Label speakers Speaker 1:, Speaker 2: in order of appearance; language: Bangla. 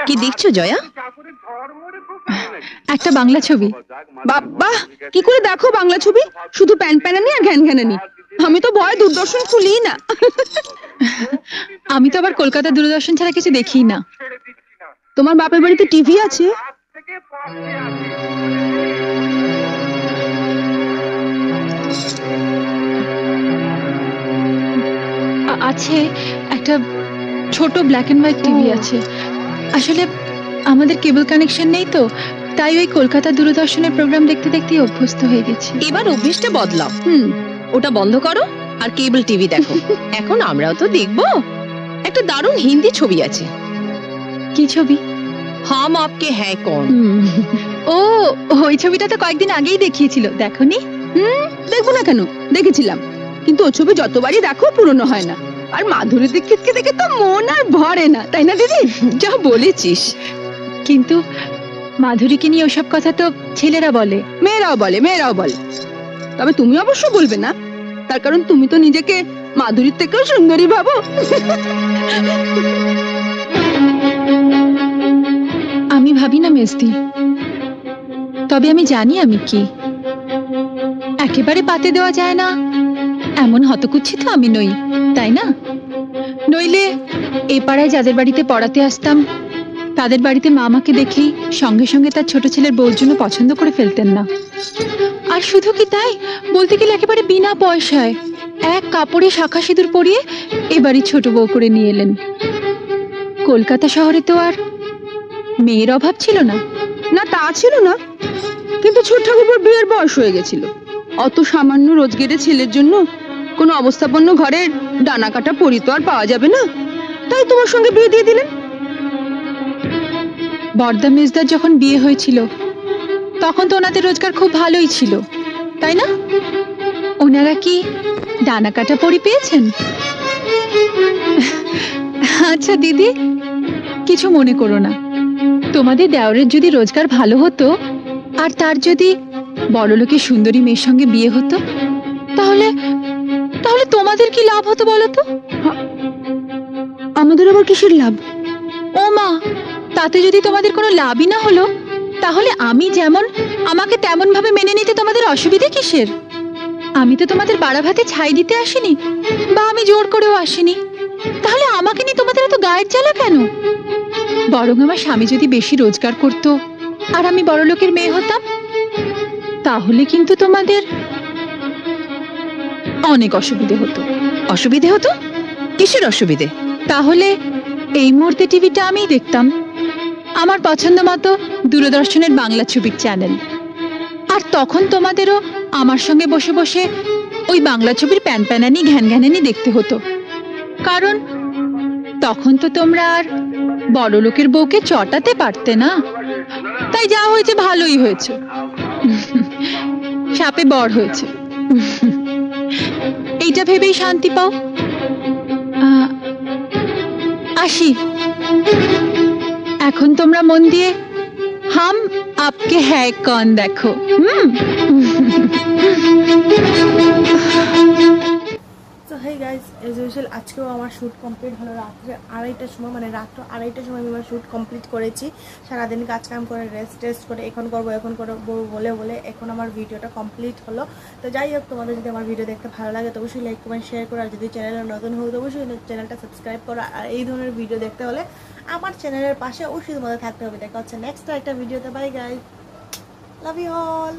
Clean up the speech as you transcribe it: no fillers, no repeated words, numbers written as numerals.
Speaker 1: কি দেখছো জয়া?
Speaker 2: একটা বাংলা ছবি।
Speaker 1: বাবা, কি করে দেখো বাংলা ছবি? শুধু প্যান প্যানানি আর ঘ্যান ঘ্যানানি। আমি তো ভয় দূরদর্শন খুলি না।
Speaker 2: আমি তো আবার কলকাতা দূরদর্শন ছাড়া কিছু দেখি না।
Speaker 1: তোমার বাপের বাড়িতে টিভি আছে?
Speaker 2: আছে, একটা ছোট ব্ল্যাক এন্ড হোয়াইট টিভি আছে। আসলে আমাদের কেবল কানেকশন নেই তো, তাই ওই কলকাতা দূরদর্শনের প্রোগ্রাম দেখতে দেখতেই অভ্যস্ত হয়ে গেছি।
Speaker 1: এবার অভ্যেসটা বদলাও। ওটা বন্ধ করো আর কেবল টিভি দেখো। এখন আমরাও তো দেখবো। একটা দারুণ হিন্দি ছবি আছে।
Speaker 2: কি ছবি?
Speaker 1: হাম আপকে হ্যায় কৌন।
Speaker 2: ও, ওই ছবিটা তো কয়েকদিন আগেই দেখিয়েছিল, দেখোনি?
Speaker 1: দেখবো না কেন, দেখেছিলাম। কিন্তু ও ছবি যতবারই দেখো পুরনো হয় না। আর মাধুরী দীক্ষিতকে দেখে তো মন আর ভরে না, তাই না দিদি? যা বলেছিস।
Speaker 2: কিন্তু মাধুরীকে নিয়ে ওসব কথা তো ছেলেরা বলে,
Speaker 1: মেয়েরাও বলে। তবে তুমি অবশ্য বলবে না, তার কারণ তুমি তো নিজেকে মাধুরীর থেকেও সুন্দরী ভাবো।
Speaker 2: আমি ভাবি না মেজদি, তবে আমি জানি আমি কি। একেবারে পাতে দেওয়া যায় না এমন হতকুচ্ছিত আমি নই, তাই না? নইলে এ পাড়ায় যাদের বাড়িতে পড়াতে আসতাম তাদের বাড়িতে মা আমাকে দেখেই সঙ্গে সঙ্গে তার ছোট ছেলের বউর জন্য পছন্দ করে ফেলতেন না। আর শুধু কি তাই, বলতে গেলে একেবারে বিনা পয়সায় এক কাপড়ে শাখা সিঁদুর পরিয়ে এবারই ছোট বউ করে নিয়ে এলেন। কলকাতা শহরে তো আর মেয়ের অভাব ছিল না।
Speaker 1: না, তা ছিল না, কিন্তু ছোট ঠাকুরপোর বিয়ের বয়স হয়ে গেছিল। অত সামান্য রোজগারের ছেলের জন্য কোনো অবস্থাপন্ন ঘরের ডানা কাটা পরি তো আর পাওয়া যাবে না, তাই তোমার সঙ্গে বিয়ে দিয়ে দিলেন।
Speaker 2: বর্দা মেজদার যখন বিয়ে হয়েছিল তখন তো ওনাদের রোজগার খুব ভালোই ছিল, তাই না? ওনারা কি ডানা কাটা পরি পেয়েছেন? আচ্ছা দিদি, কিছু মনে করো না। তোমাদের দেওরের যদি রোজগার ভালো হতো আর তার যদি বড়লোকের সুন্দরী মেয়ের সঙ্গে বিয়ে হতো, তাহলে তাহলে তোমাদের কি লাভ হতো বলো তো?
Speaker 1: আমাদের আবার কিসের লাভ?
Speaker 2: ও মা, তাতে যদি তোমাদের কোনো লাভই না হলো, তাহলে আমি যেমন আমাকে তেমন ভাবে মেনে নিতে তোমাদের অসুবিধে কিসের? আমি তো তোমাদের বাড়া ভাতে ছাই দিতে আসিনি, বা আমি জোর করেও আসিনি। তাহলে আমাকে নিয়ে তোমাদের এত গায়ের জ্বালা কেন? বরং আমার স্বামী যদি বেশি রোজগার করত আর আমি বড়লোকের মেয়ে হতাম, তাহলে কিন্তু তোমাদের অনেক অসুবিধে হতো।
Speaker 1: অসুবিধে হতো? কিসের অসুবিধে?
Speaker 2: তাহলে এই মুহূর্তে টিভিটা আমিই দেখতাম, আমার পছন্দ মতো দূরদর্শনের বাংলা ছবির চ্যানেল। আর তখন তোমাদেরও আমার সঙ্গে বসে বসে ওই বাংলা ছবির প্যান প্যানানি ঘ্যান ঘ্যানানি দেখতে হতো, কারণ তখন তো তোমরা আর বড় লোকের বউকে চটাতে পারতে না। তাই যা হয়েছে ভালোই হয়েছে, সাপে বর হয়েছে, এইটা ভেবেই শান্তি পাও। আসি, এখন তোমরা মন দিয়ে হাম আপকে হ্যায় কন দেখো।
Speaker 3: তো হেই গাইজ, এজ ইউজুয়াল আজকেও আমার শ্যুট কমপ্লিট হলো রাত্রে 2:30টার সময়, মানে রাত্র 2:30টার সময় আমি আমার শ্যুট কমপ্লিট করেছি। সারাদিন কাজকাম করে রেস্ট করে এখন করবো বলে এখন আমার ভিডিওটা কমপ্লিট হলো। তো যাই হোক, তোমাদের যদি আমার ভিডিও দেখতে ভালো লাগে তো অবশ্যই লাইক কমেন্ট শেয়ার করো, আর যদি চ্যানেলে নতুন হও তো অবশ্যই চ্যানেলটা সাবস্ক্রাইব করো। আর এই ধরনের ভিডিও দেখতে হলে আমার চ্যানেলের পাশে অবশ্যই তোমাদের থাকতে হবে। দেখা হচ্ছে নেক্সট একটা ভিডিওতে। Bye guys, love you all.